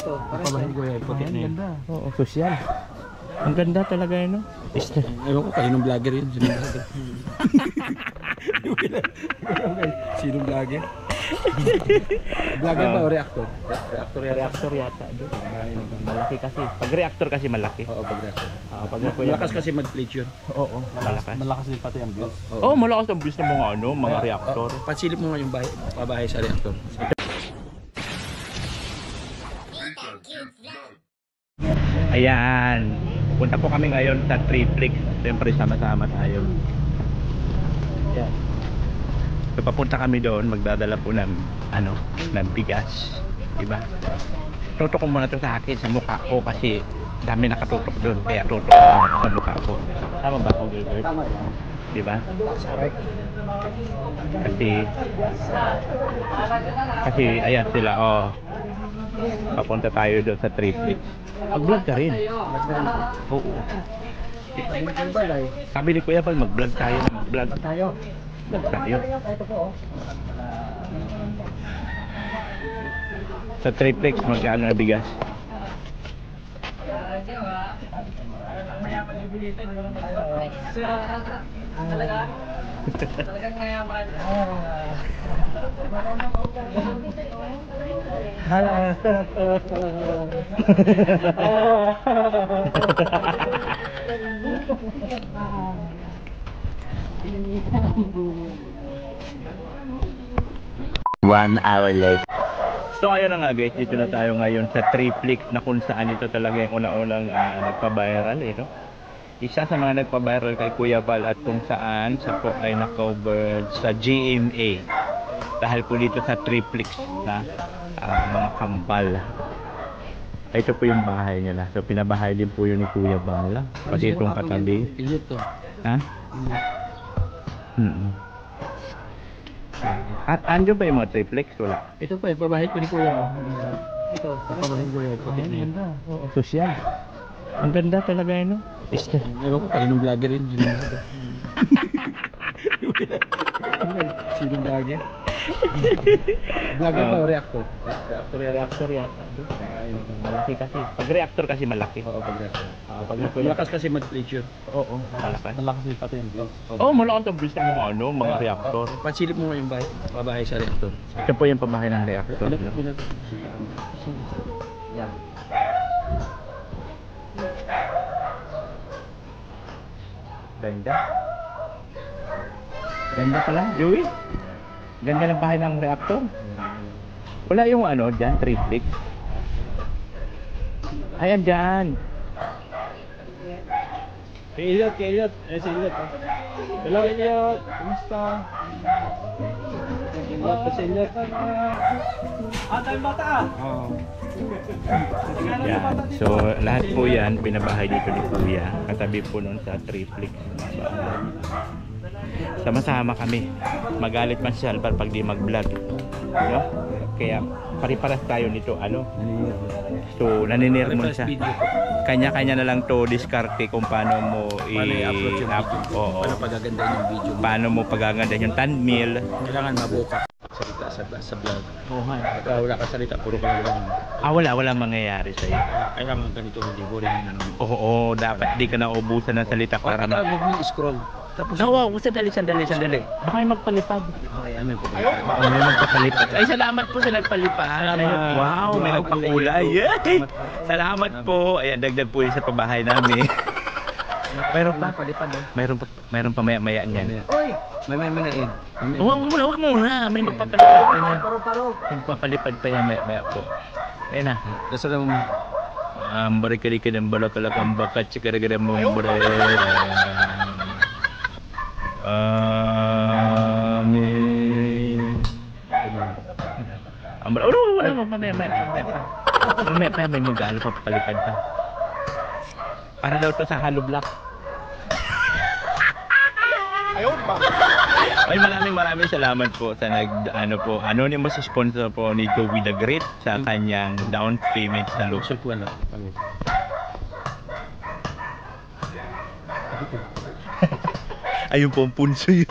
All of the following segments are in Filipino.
Ito, pabahin ko yung puti na yun. Oo, social. Ang ganda talaga yun, no? Ewan ko, kaninong vlogger yun. Sinong vlogger? Sinong vlogger? Vlogger ba o reactor? Reactor yata. Malaki kasi. Pag reactor kasi malaki. Oo, pag reactor. Malakas kasi mag-plate yun. Oo, malakas. Malakas din pati ang views. Oo, malakas ang views ng mga reactor. Pasilip mo nga yung pabahay sa reactor. Ayan. Punta po kami ngayon sa Triplex. Siyempre sama-sama tayo. Ayan. So papunta kami doon, magdadala po ng ng bigas, diba? Tutok ko muna to sa akin, sa mukha ko kasi dami nakatutok doon, kaya tutok ko sa mukha ko. Tama ba ako, Gilbert? Tama yan. Diba? Kasi ayan sila, papunta tayo doon sa Triplex. Mag-vlog ka rin. Oo. Sabi ni Kuya Pal, mag-vlog tayo. Mag-vlog tayo. Sa Triplex, magkano na bigas? Talagang mayaman. One hour later. So ayun na nga guys, dito na tayo ngayon sa Triplex na kung saan ito talaga yung una-unang nagpa-viral, no? Isa sa mga nagpa-viral kay Kuya Val at kung saan sa po ay na-cover sa GMA dahil po dito sa Triplex na mga kambal. Ito po yung bahay nila. So pinabahay din po yun ni Kuya Val. Kasi itong katabi. Ito. Ha? Andiyo ba yung mga Triplex? Wala. Ito pa, pabahin ko ni Kuya. Ito, pabahin ko yung puti na yun. Oo, social. Ang ganda talaga yun, no? Ewan ko, kaninong vlogger yun. Sinong vlogger? Vlogger ba o reactor? Reactor yata. Malaki kasi. Pag reactor kasi malaki. Oo, pag reactor. Malakas kasi mag-plate yun. Oo, malakas. Malakas din pati ang views. Oo, malakas ang views ng mga reactor. Pasilip mo nga yung pabahay sa reactor. Ito po yung pabahay ng reactor. Yan. Ganda. Ganda pala, Joey. Ganda ng bahay ng reactor. Wala yung dyan, Triplex. Ayan dyan. Kay Elliot. Si Elliot. Hello, Elliot. Kumusta? Si Elliot. Tayong bata Oo. Yan. So, lahat po yan, pinabahay dito ni Kuya. Katabi po nun sa Triplex. Sama-sama kami. Magalit man si Alvar pag di mag-vlog. No? Kaya, pare-paras tayo nito. So, naninirmon siya. Kanya-kanya na lang to diskarte kung paano mo i-upload yung video. Paano pagagandahin yung video. Paano mo pagagandahin yung thumbnail. Kailangan mabuka salita sa vlog. Pagka wala ka salita, puro ka lang. Wala mangyayari sa'yo. Kailangan ganito, hindi boring. Oo, dapat di ka na ubusan ng salita para huwag mo i-scroll. Tapos, sandali. Baka may magpalipad. Okay, may magpapalipad. Ay, salamat po sa nagpalipad. Wow, may nagpakulay. Salamat po. Ayan, dagdag po yun sa pabahay namin. Mayroon pa palipad. Mayroon pa maya-maya niyan. Oy, may manain. Huwag muna. May magpapalipad pa niyan. Magpapalipad pa yan maya-maya po. Ayun na. Nasa mo. Barikalikin ng balak ang bakat. Sigara-gara mo bre. Amin. Mamaya may mag-alo pa palipad pa. Para daw to sa hollow block. Ayun pa. Ay, maraming salamat po sa anonymous sponsor po ni Joey the Great sa kanyang down payment sa local po Ayun po ang punso yun.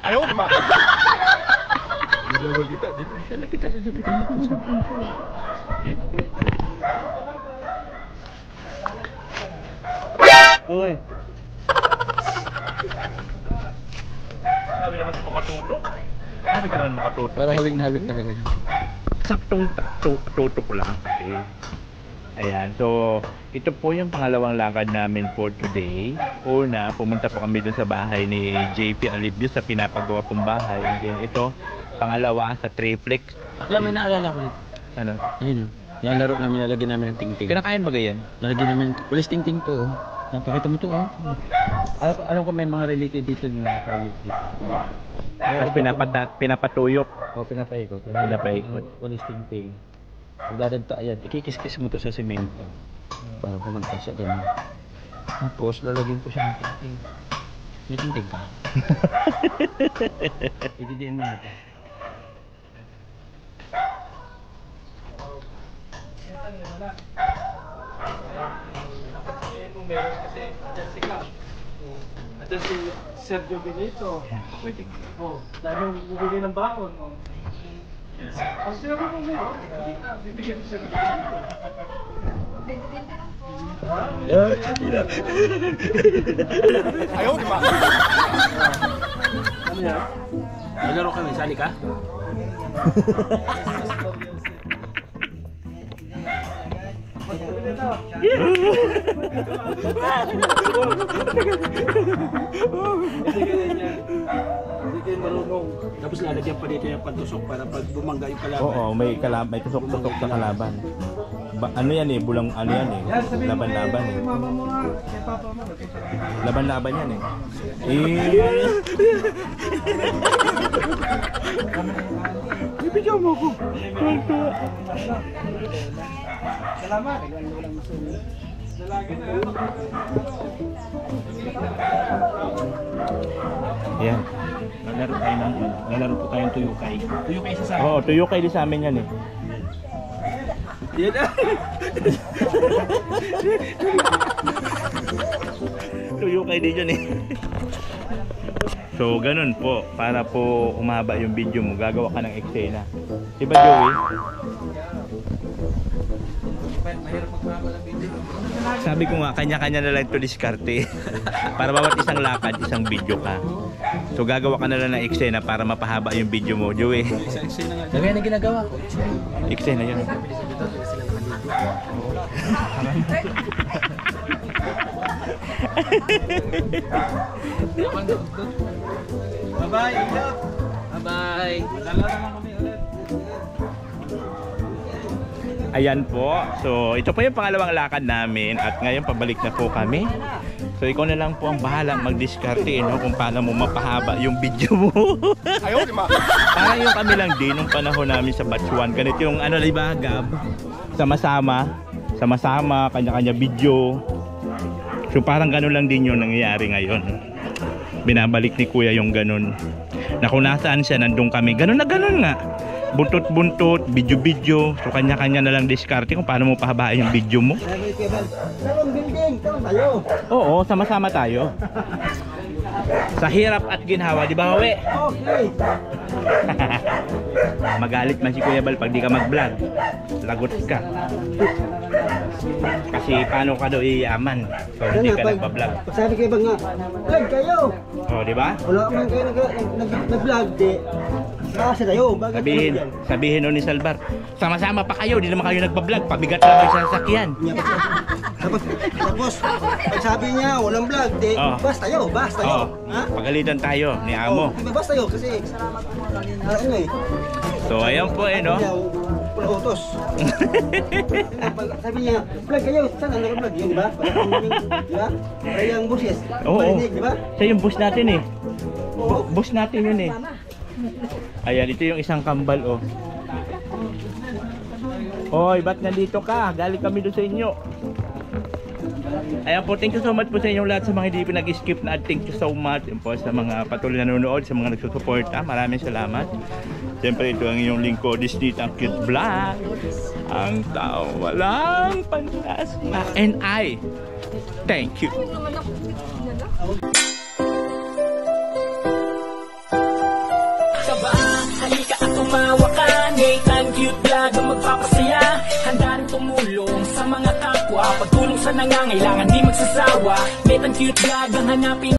Ayun pa. Dito kita. Uy. Sabi naman sa makatutok. Sabi ka naman makatutok. Para hawig na rin. Saktong tutok lang. Okay. Ayan, so ito po yung pangalawang lakad namin for today. Una, pumunta po kami dun sa bahay ni JP Alibio sa pinapagawa kong bahay. And then ito, pangalawa sa triplex. Akla may naalala ko. Ano? Ayun o. Yung laro namin, nalagyan namin ng ting-ting. Kinakain ba ganyan? Lalagyan namin, pulis ting-ting to. Napakita mo to alam ko may mga related dito na related. Tapos pinapatuyok. O, pinapaikot. Pinapaikot. Pulis ting-ting. Magdadagta, ayan, ikikis-kis mo to sa semento. Para pumunta siya ganyan. Tapos, lalagyan ko siya ng ting-ting. May ting-ting ka. Ididiin mo natin. Meron kasi dyan si Cap. At dyan si Sergio Benito. Pwede. Lalo bubili ng bakon. Ang sila mo kung meron. Bibigyan ko siya ng Benito. Ayaw, di ba? Ano yan? Maglaro kami, sali ka? Tapos lalagyan pa dito yung pantusok para pag bumangga yung kalaban. Oo, may tusok-tusok sa kalaban. Ano yan eh, bulang ano yan eh. Laban-laban eh. Laban-laban yan eh. Ibigyan mo ko. Salamat. Yan. Lalaro po tayong tuyukay. Tuyukay sa Oo, tuyukay din sa amin yan eh. Yan. Tuyukay din yun eh. So, ganun po. Para po umaba yung video mo, gagawa ka ng eksena. Diba, Joey? Sabi ko nga, kanya-kanya na lang ito diskarte. Para bawat isang lakad, isang video ka. So, gagawa ka na lang ng eksena para mapahaba yung video mo, Joey. Lagay na ginagawa ko. Eksena yun. Bye-bye, Ilap. Bye-bye. Lalo naman kami ulit. Ayan po. So, ito po yung pangalawang lakad namin at ngayon pabalik na po kami. So, ikaw na lang po ang bahalang mag-diskarte kung paano mo mapahaba yung video mo. Ayaw, di ba? Parang yung kami lang din nung panahon namin sa batch 1. Ganito yung ano, diba, Gab? Sama-sama, kanya-kanya video. So, parang ganun lang din yung nangyayari ngayon. Binabalik ni Kuya yung ganun. Na kung nasaan siya, nandun kami. Ganun na ganun nga. Buntot-buntot, video-video. So, kanya-kanya na lang diskarte kung paano mo pahabain yung video mo. Oo, sama-sama tayo. Sa hirap at ginhawa, di ba, Hawi? Okay. Magalit man si Kuya Bal pag di ka mag-vlog. Lagot ka. Kasi paano ka daw iyaman kung hindi ka nagpa-vlog. Sabi kayo ba nga, vlog kayo. Oh, di ba? Wala man kayo nag-vlog, di. Kasi tayo, bakit Sabihin ni Salvar, sama-sama pa kayo, di naman kayo nagpa-vlog, pabigat lang kayo sa sasakyan. Tapos, pag sabi niya, walang vlog, di, basta tayo. Ha? Pagalitan tayo ni Amo. Basta tayo, kasi, ano eh. So, ayan po no? Pula utos. Sabi niya, vlog kayo, saan ang nag-vlog? Yun, di ba? Di ba? Para yung buses. Oo. Di ba? Siya yung boss natin eh. Oo. Boss natin yun eh. Ayan, ito yung isang kambal oh. Hoy, ba't nandito ka? Galing kami doon sa inyo. Ayan po, thank you so much po sa inyong lahat sa mga hindi pinag-skip na thank you so much po sa mga patuloy na nanonood, sa mga nagsusuporta. Maraming salamat. Siyempre ito ang inyong lingkod, Disney ang Cute Vlog. Ang tao walang pantasma. And I thank you. Halika at tumawa ka, Nathan Cute Vlog ang magpapasaya. Handa rin tumulong sa mga kapwa, pagtulong sa nangangailangan di magsasawa. Nathan Cute Vlog ang hanapin.